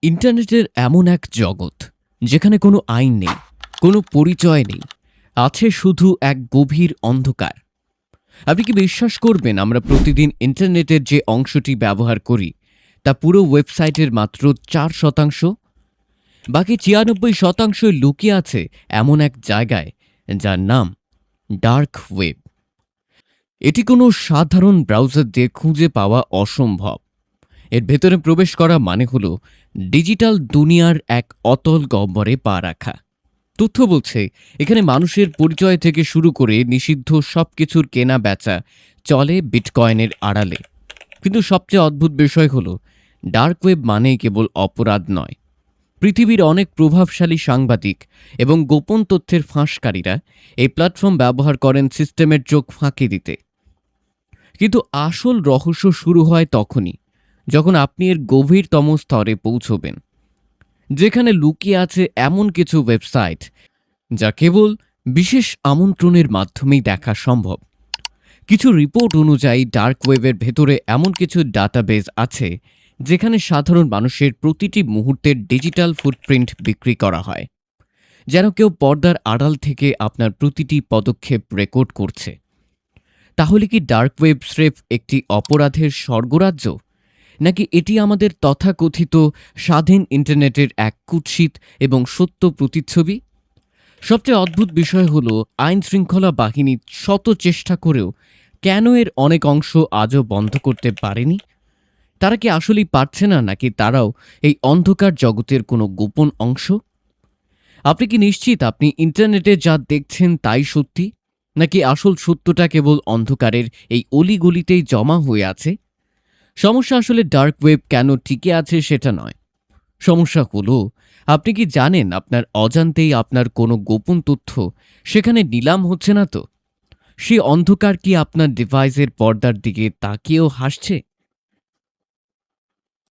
ইন্টারনেটের এমন এক জগৎ যেখানে কোনো আইন নেই, কোনো পরিচয় নেই, আছে শুধু এক গভীর অন্ধকার। আপনি কি বিশ্বাস করবেন আমরা প্রতিদিন ইন্টারনেটের যে অংশটি ব্যবহার করি তা পুরো ওয়েবসাইটের মাত্র 4%? বাকি 96% লুকিয়ে আছে এমন এক জায়গায় যার নাম ডার্ক ওয়েব। এটি কোনো সাধারণ ব্রাউজার দিয়ে খুঁজে পাওয়া অসম্ভব। এর ভেতরে প্রবেশ করা মানে হলো ডিজিটাল দুনিয়ার এক অতল গহ্বরে পা রাখা। তথ্য বলছে এখানে মানুষের পরিচয় থেকে শুরু করে নিষিদ্ধ সবকিছুর কেনা বেচা চলে বিটকয়েনের আড়ালে। কিন্তু সবচেয়ে অদ্ভুত বিষয় হলো ডার্ক ওয়েব মানেই কেবল অপরাধ নয়। পৃথিবীর অনেক প্রভাবশালী সাংবাদিক এবং গোপন তথ্যের ফাঁসকারীরা এই প্ল্যাটফর্ম ব্যবহার করেন সিস্টেমের চোখ ফাঁকি দিতে। কিন্তু আসল রহস্য শুরু হয় তখনই যখন আপনি এর গভীরতম স্তরে পৌঁছবেন, যেখানে লুকিয়ে আছে এমন কিছু ওয়েবসাইট যা কেবল বিশেষ আমন্ত্রণের মাধ্যমেই দেখা সম্ভব। কিছু রিপোর্ট অনুযায়ী ডার্ক ওয়েবের ভেতরে এমন কিছু ডাটাবেজ আছে যেখানে সাধারণ মানুষের প্রতিটি মুহূর্তের ডিজিটাল ফুটপ্রিন্ট বিক্রি করা হয়, যেন কেউ পর্দার আড়াল থেকে আপনার প্রতিটি পদক্ষেপ রেকর্ড করছে। তাহলে কি ডার্ক ওয়েব স্রেফ একটি অপরাধের স্বর্গরাজ্য, নাকি এটি আমাদের তথাকথিত স্বাধীন ইন্টারনেটের এক কুৎসিত এবং সত্য প্রতিচ্ছবি? সবচেয়ে অদ্ভুত বিষয় হলো আইন শৃঙ্খলা বাহিনী শত চেষ্টা করেও কেন এর অনেক অংশ আজও বন্ধ করতে পারেনি? তারা কি আসলেই পারছে না, নাকি তারাও এই অন্ধকার জগতের কোনো গোপন অংশ? আপনি কি নিশ্চিত আপনি ইন্টারনেটে যা দেখছেন তাই সত্যি, নাকি আসল সত্যটা কেবল অন্ধকারের এই অলিগলিতেই জমা হয়ে আছে? সমস্যা আসলে ডার্ক ওয়েব কেন টিকে আছে সেটা নয়। সমস্যা হলো, আপনি কি জানেন আপনার অজান্তেই আপনার কোনো গোপন তথ্য সেখানে নিলাম হচ্ছে না তো? সেই অন্ধকার কি আপনার ডিভাইসের পর্দার দিকে তাকিয়েও হাসছে?